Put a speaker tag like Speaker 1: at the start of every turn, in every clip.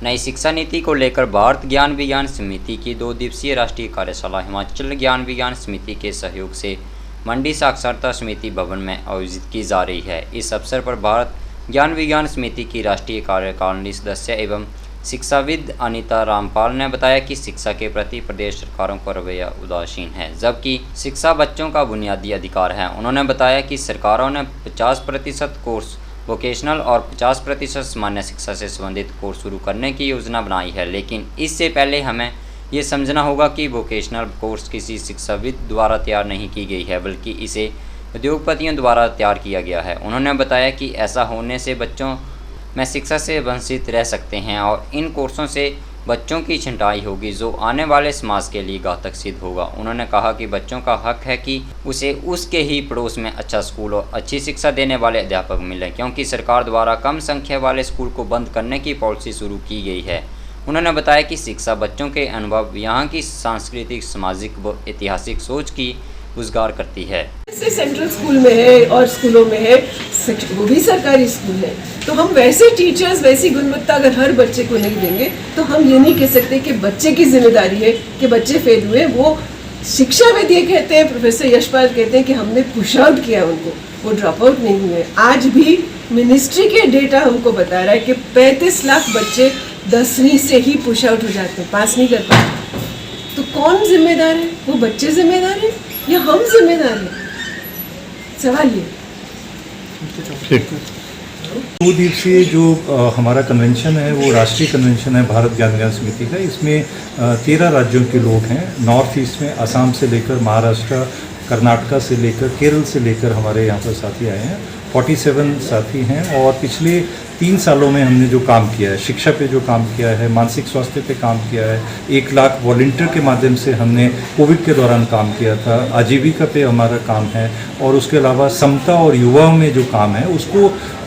Speaker 1: नई शिक्षा नीति को लेकर भारत ज्ञान विज्ञान समिति की 2 दिवसीय राष्ट्रीय कार्यशाला हिमाचल ज्ञान विज्ञान समिति के सहयोग से मंडी साक्षरता समिति भवन में आयोजित की जा रही है। इस अवसर पर भारत ज्ञान विज्ञान समिति की राष्ट्रीय कार्यकारिणी सदस्य एवं शिक्षाविद अनीता रामपाल ने बताया कि शिक्षा के प्रति प्रदेश सरकारों का रवैया उदासीन है, जबकि शिक्षा बच्चों का बुनियादी अधिकार है। उन्होंने बताया कि सरकारों ने 50% कोर्स वोकेशनल और 50% सामान्य शिक्षा से संबंधित कोर्स शुरू करने की योजना बनाई है, लेकिन इससे पहले हमें ये समझना होगा कि वोकेशनल कोर्स किसी शिक्षाविद द्वारा तैयार नहीं की गई है, बल्कि इसे उद्योगपतियों द्वारा तैयार किया गया है। उन्होंने बताया कि ऐसा होने से बच्चों में शिक्षा से वंचित रह सकते हैं और इन कोर्सों से बच्चों की छंटाई होगी, जो आने वाले समाज के लिए घातक सिद्ध होगा। उन्होंने कहा कि बच्चों का हक है कि उसे उसके ही पड़ोस में अच्छा स्कूल और अच्छी शिक्षा देने वाले अध्यापक मिलें, क्योंकि सरकार द्वारा कम संख्या वाले स्कूल को बंद करने की पॉलिसी शुरू की गई है। उन्होंने बताया कि शिक्षा बच्चों के अनुभव, यहाँ की सांस्कृतिक, सामाजिक व ऐतिहासिक सोच की उजागर करती है।
Speaker 2: जैसे सेंट्रल स्कूल में है और स्कूलों में है, वो भी सरकारी स्कूल है, तो हम वैसे टीचर्स, वैसी गुणवत्ता अगर हर बच्चे को नहीं देंगे तो हम ये नहीं कह सकते कि बच्चे की जिम्मेदारी है कि बच्चे फेल हुए। वो शिक्षाविद ये कहते हैं, प्रोफेसर यशपाल कहते हैं कि हमने पुश आउट किया उनको, वो ड्रॉप आउट नहीं हुए। आज भी मिनिस्ट्री के डेटा हमको बता रहा है कि 35 लाख बच्चे 10वीं से ही पुश आउट हो जाते हैं, पास नहीं कर पाते। तो कौन जिम्मेदार है? वो बच्चे जिम्मेदार है या हम जिम्मेदार हैं? सवाल ये।
Speaker 3: 2 दिवसीय जो हमारा कन्वेंशन है वो राष्ट्रीय कन्वेंशन है भारत ज्ञान विज्ञान समिति का। इसमें 13 राज्यों के लोग हैं। नॉर्थ ईस्ट में असम से लेकर महाराष्ट्र, कर्नाटका से लेकर केरल से लेकर हमारे यहाँ पर साथी आए हैं। 47 साथी हैं और पिछले 3 सालों में हमने जो काम किया है, शिक्षा पे जो काम किया है, मानसिक स्वास्थ्य पे काम किया है, 1 लाख वॉलंटियर के माध्यम से हमने कोविड के दौरान काम किया था, आजीविका पे हमारा काम है और उसके अलावा समता और युवाओं में जो काम है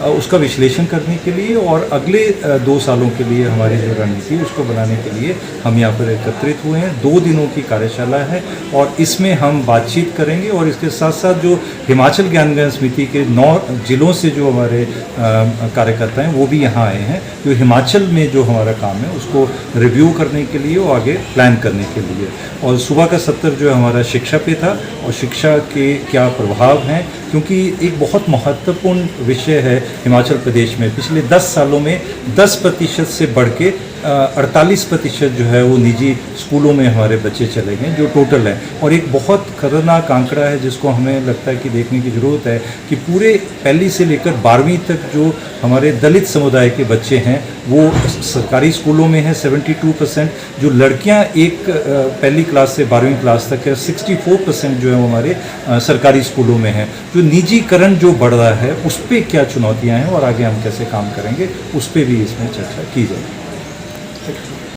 Speaker 3: उसका विश्लेषण करने के लिए और अगले 2 सालों के लिए हमारी जो रणनीति उसको बनाने के लिए हम यहाँ पर एकत्रित हुए हैं। 2 दिनों की कार्यशाला है और इसमें हम बातचीत करेंगे और इसके साथ साथ जो हिमाचल ज्ञान विज्ञान समिति के 9 जिलों से जो हमारे कार्यकर्ता हैं वो भी यहाँ आए हैं, जो हिमाचल में जो हमारा काम है उसको रिव्यू करने के लिए और आगे प्लान करने के लिए। और सुबह का सत्र जो है हमारा शिक्षा पे था और शिक्षा के क्या प्रभाव हैं, क्योंकि एक बहुत महत्वपूर्ण विषय है हिमाचल प्रदेश में। पिछले 10 सालों में 10% से बढ़ के 48% जो है वो निजी स्कूलों में हमारे बच्चे चले गए, जो टोटल है। और एक बहुत खतरनाक आंकड़ा है जिसको हमें लगता है कि देखने की ज़रूरत है कि पूरे पहली से लेकर 12वीं तक जो हमारे दलित समुदाय के बच्चे हैं वो सरकारी स्कूलों में है 72%। जो लड़कियां एक पहली क्लास से 12वीं क्लास तक है 64% जो है वो हमारे सरकारी स्कूलों में है। जो निजीकरण जो बढ़ रहा है उस पर क्या चुनौतियाँ हैं और आगे हम कैसे काम करेंगे उस पर भी इसमें चर्चा की जाएगी।